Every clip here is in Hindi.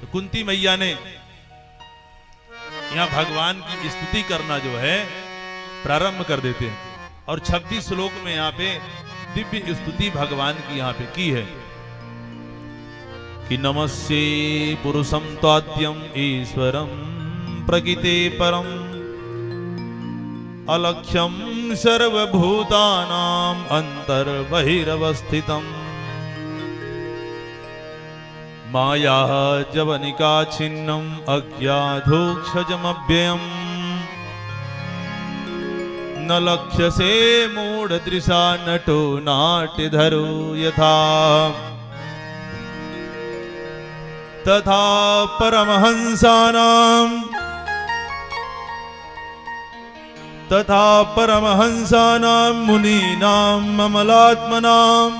तो कुंती मैया ने यहाँ भगवान की स्तुति करना जो है प्रारंभ कर देते हैं और 26 श्लोक में यहाँ पे दिव्य स्तुति भगवान की यहाँ पे की है कि नमस्ते पुरुषं त्वाद्यं ईश्वरं प्रकृते परम अलक्ष्यं सर्वभूतानां अंतर्बहिरवस्थितम् माया जवनिका छिन्नम अज्ञाधोक्षजमव्ययम् न लक्ष्यसे मूढ़दृशा नटो नाट्यधरो यथा तथा परमहंसानां मुनीनां ममलात्मनां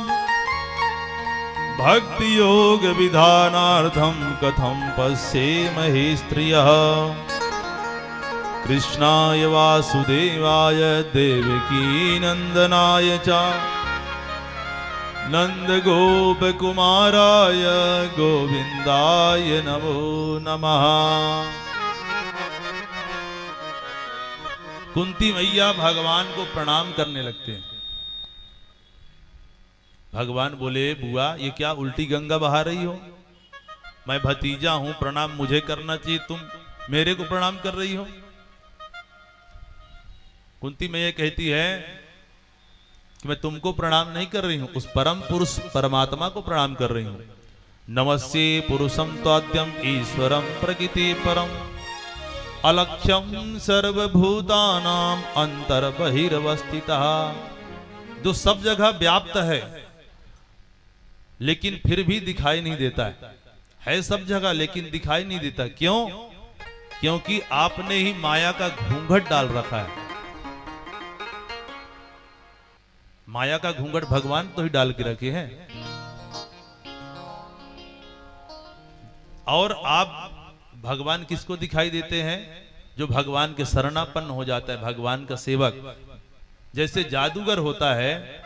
भक्ति योग विधानार्थम कथम पश्येमहि स्त्रियः कृष्णाय वासुदेवाय देवकी नंदनाय च नंद गोप कुमाराय गोविंदाय नमो नमः। कुंती मैया भगवान को प्रणाम करने लगते हैं। भगवान बोले बुआ ये क्या उल्टी गंगा बहा रही हो? मैं भतीजा हूं, प्रणाम मुझे करना चाहिए, तुम मेरे को प्रणाम कर रही हो। कुंती मैया कहती है कि मैं तुमको प्रणाम नहीं कर रही हूं, उस परम पुरुष परमात्मा को प्रणाम कर रही हूं। नमस्ते पुरुषं त्वाद्यं ईश्वरं प्रकृति परम अलक्ष्यं सर्वभूतानां अंतर्बहिरवस्थितः, जो सब जगह व्याप्त है लेकिन फिर भी दिखाई नहीं देता है सब जगह लेकिन दिखाई नहीं देता। क्यों? क्योंकि आपने ही माया का घूंघट डाल रखा है। माया का घूंघट भगवान तो ही डाल के रखे हैं। और आप भगवान किसको दिखाई देते हैं? जो भगवान के शरणापन्न हो जाता है, भगवान का सेवक। जैसे जादूगर होता है,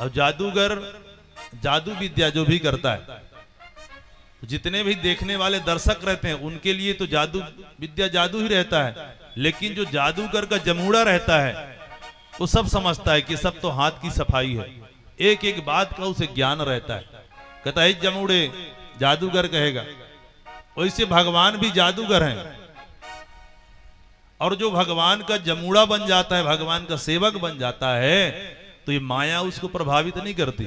और जादूगर जादू विद्या जो भी करता है, तो जितने भी देखने वाले दर्शक रहते हैं उनके लिए तो जादू विद्या जादू ही रहता है। लेकिन जो जादूगर का जमूड़ा रहता है वो सब समझता है कि सब तो हाथ की सफाई है, एक एक बात का उसे ज्ञान रहता है। कहता है जमूड़े, जादूगर कहेगा। वैसे भगवान भी जादूगर हैं, और जो भगवान का जमूड़ा बन जाता है, भगवान का सेवक बन जाता है, तो ये माया उसको प्रभावित नहीं करती।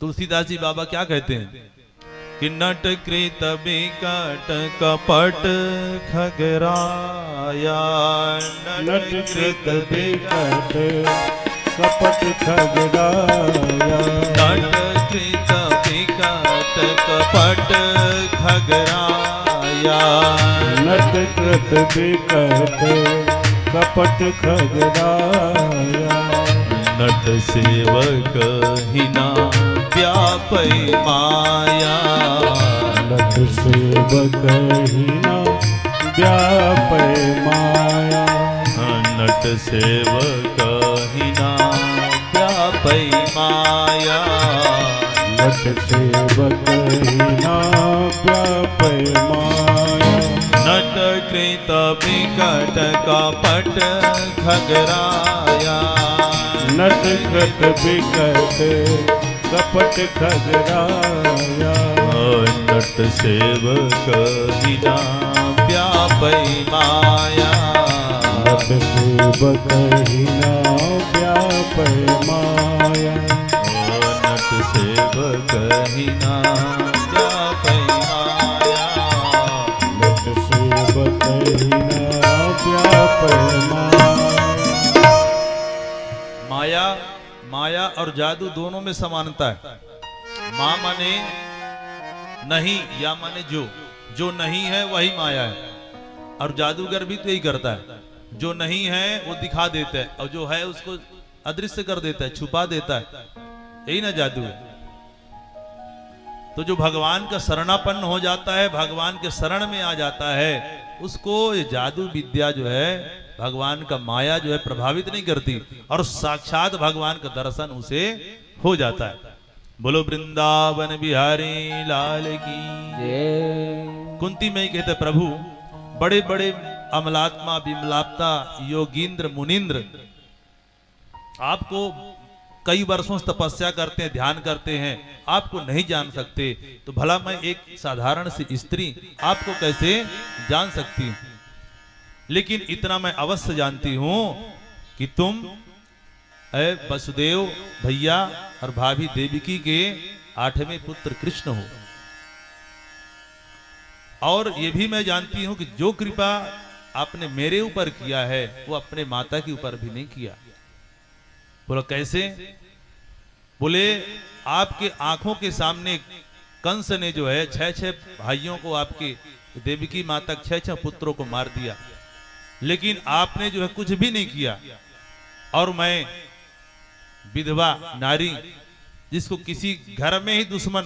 तुलसीदास जी बाबा क्या कहते हैं कि नट कृत विकट कपट खगराया, नट कृत विकट कपट खगराया, नट कृत विकट कपट खगराया, नट कृत विकट कपट खगराया, नट सेवक हिना व्यापै माया, नट सेवक हिना व्यापै माया, नट सेवक हिना व्यापै माया, नट सेवक हिना व्यापै माया, नट कृत विकट कपट खगराया, नट कृत विकट कपट खगराया, नट सेवक हिना व्यापै माया, नट सेवक हिना व्यापै माया, नट सेवक हिना व्यापै माया, नट सेवक हिना व्यापै माया। माया माया और जादू दोनों में समानता है। माँ माने नहीं, या माने जो नहीं है वही माया है। और जादूगर भी तो यही करता है, जो नहीं है वो दिखा देता है और जो है उसको अदृश्य कर देता है, छुपा देता है। यही ना जादू है। तो जो भगवान का शरणापन्न हो जाता है, भगवान के शरण में आ जाता है, उसको ये जादू विद्या जो है, भगवान का माया जो है प्रभावित नहीं करती, और साक्षात भगवान का दर्शन उसे हो जाता है। बोलो वृंदावन बिहारी लाल की। जय। कुंती में कहते प्रभु बड़े बड़े अमलात्मा विमलाप्ता योगींद्र मुनिंद्र आपको कई वर्षों से तपस्या करते हैं, ध्यान करते हैं, आपको नहीं जान सकते, तो भला मैं एक साधारण सी स्त्री आपको कैसे जान सकती हूं। लेकिन इतना मैं अवश्य जानती हूं कि तुम वसुदेव भैया और भाभी देवकी के 8वें पुत्र कृष्ण हो। और ये भी मैं जानती हूं कि जो कृपा आपने मेरे ऊपर किया है वो अपने माता के ऊपर भी नहीं किया। बोलो कैसे? बोले आपके आंखों के सामने कंस ने जो है 6 भाइयों को, आपके देवकी माता 6 पुत्रों को मार दिया, लेकिन आपने जो है कुछ भी नहीं किया। और मैं विधवा नारी जिसको किसी घर में ही दुश्मन,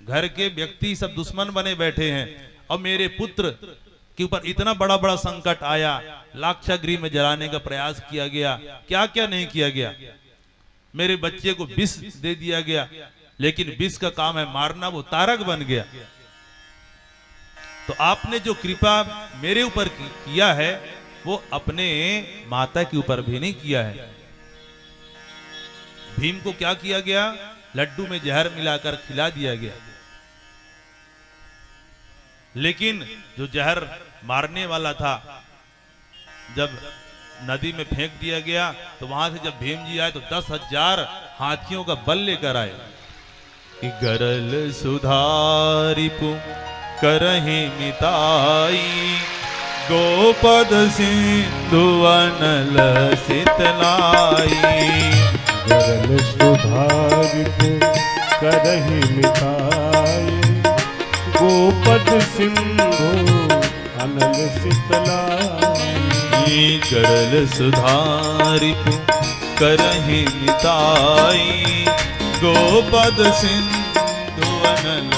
घर के व्यक्ति सब दुश्मन बने बैठे हैं, और मेरे पुत्र के ऊपर इतना बड़ा बड़ा संकट आया, लाक्षागृह में जलाने का प्रयास किया गया, क्या क्या नहीं किया गया। मेरे बच्चे को विष दे दिया गया, लेकिन विष का काम है मारना, वो तारक बन गया। तो आपने जो कृपा मेरे ऊपर किया है वो अपने माता के ऊपर भी नहीं किया है। भीम को क्या किया गया? लड्डू में जहर मिलाकर खिला दिया गया, लेकिन जो जहर मारने वाला था जब नदी में फेंक दिया गया, तो वहां से जब भीम जी आए तो 10,000 हाथियों का बल लेकर आए। कि गरल सुधारिपु करहि मिताई, गोपद सिंधु अनल सितलाई। गरल सुधारिपु करहि मिताई, गोपद सिंधु अनल सितलाई। गरल सुधारिपु करहि मिताई, गोपद सिंधु अनल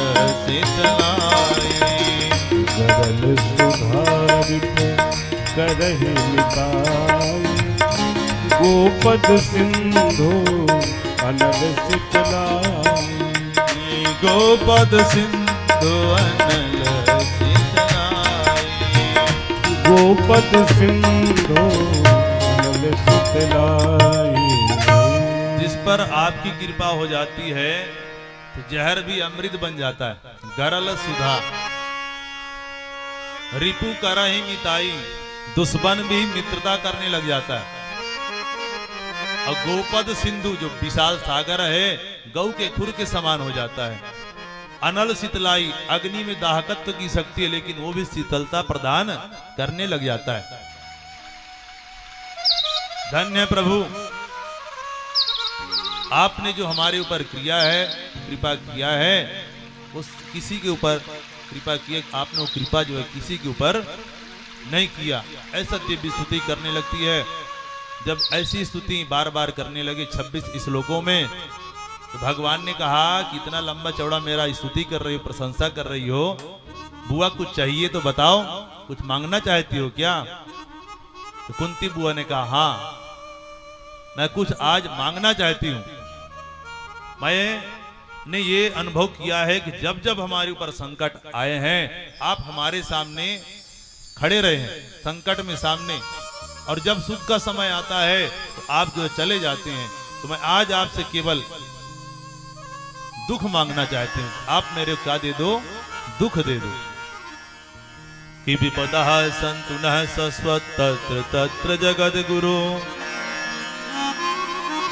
सितलाई। गरल सुधारिपु करहि मिताई, गोपद सिंधु अनल सितलाई। गोपद सिंधु अनल सितलाई। गोपद सिंधु अनल सितलाई। जिस पर आपकी कृपा हो जाती है तो जहर भी अमृत बन जाता है। गरल सुधा रिपु करहि मिताई, दुश्मन भी मित्रता करने लग जाता है। और गोपद सिंधु जो विशाल सागर है, गौ के खुर के समान हो जाता है। अनल शीतलाई, अग्नि में दाहकत्व की शक्ति है, लेकिन वो भी शीतलता प्रदान करने लग जाता है। धन्य प्रभु, आपने जो हमारे ऊपर किया है, कृपा किया है, उस किसी के ऊपर कृपा किया, आपने वो कृपा जो है किसी के ऊपर नहीं किया। ऐसा दिव्य स्तुति करने लगती है। जब ऐसी स्तुति बार बार करने लगे 26 श्लोकों में, तो भगवान ने कहा कि इतना लंबा चौड़ा मेरा स्तुति कर रही हो, प्रशंसा कर रही हो, बुआ कुछ चाहिए तो बताओ, कुछ मांगना चाहती हो क्या? तो कुंती बुआ ने कहा हाँ, मैं कुछ आज मांगना चाहती हूं। मैंने ये अनुभव किया है कि जब जब हमारे ऊपर संकट आए हैं, आप हमारे सामने खड़े रहे हैं, संकट में सामने, और जब सुख का समय आता है तो आप जो चले जाते हैं। तो मैं आज आपसे केवल दुख मांगना चाहती हूँ, आप मेरे को क्या दे दो? दुख दे दो। कि विपदः सन्तु नः शश्वत् तत्र तत्र जगद्गुरो,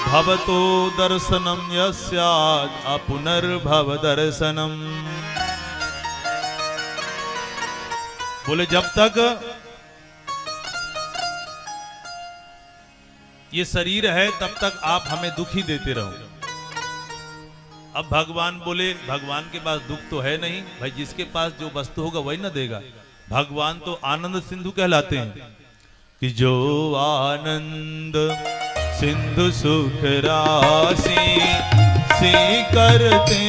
भवतो दर्शनम यस्याद् अपुनर्भव दर्शनम। बोले जब तक ये शरीर है तब तक आप हमें दुखी देते रहो। अब भगवान बोले, भगवान के पास दुख तो है नहीं भाई, जिसके पास जो वस्तु होगा वही ना देगा। भगवान तो आनंद सिंधु कहलाते हैं कि जो आनंद सिंधु सुख राशि, से करते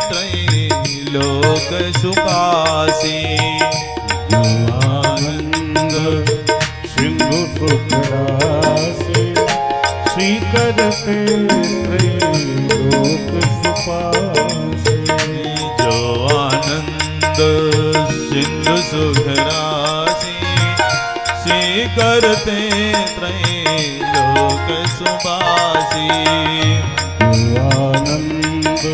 त्रैलोक सुखासी। जो आनंद सिंधु सुख राशि, श्रीकरते त्रैलोक सुपासे। जो आनंद सिंधु सुख राशि करते त्रैलोक सुबासी। आनंद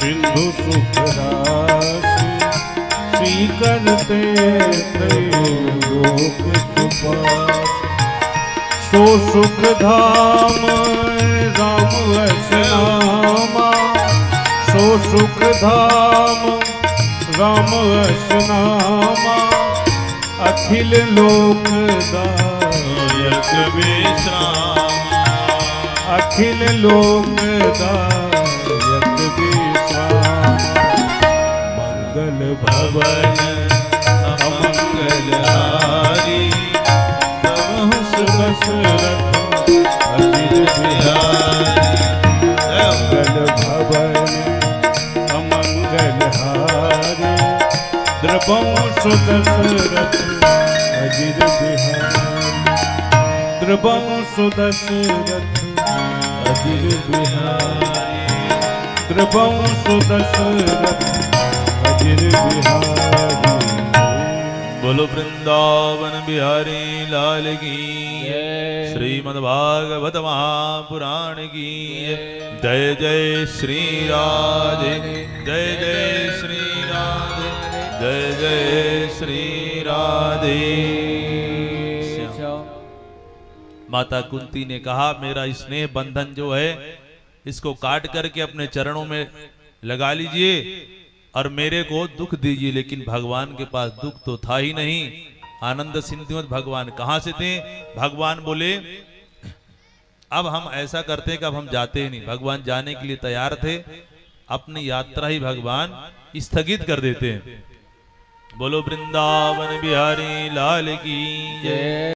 सिंधु सुख राशि स्वीकरते त्रैलोक सुपासी। सो सुख धाम राम असनामा, सो सुख धाम राम असनामा, अखिल लोकदायक विश्राम, अखिल लोकदायक विश्राम। मंगल भवन अमंगलहारी प्रभु सुदशरथ अजित बिहारी। मंगल भवन अमंगलहारी द्रवंश दशरथ अजित बिहारी। द्रवंश दशरथ अजित बिहारी। द्रवंश दशरथ अजित बिहारी। बोलो वृंदावन बिहारी लाल की जय। श्रीमद्भागवत महापुराण की जय। जय श्री राधे, जय जय श्री राधे, जय जय श्री राधे। माता कुंती ने कहा मेरा स्नेह बंधन जो है इसको काट करके अपने चरणों में लगा लीजिए और मेरे को दुख दीजिए। लेकिन भगवान के पास दुख तो था ही नहीं। आनंद सिंधु भगवान कहां से थे? भगवान बोले अब हम ऐसा करते हैं कि अब हम जाते ही नहीं। भगवान जाने के लिए तैयार थे, अपनी यात्रा ही भगवान स्थगित कर देते हैं। बोलो वृंदावन बिहारी लाल की जय।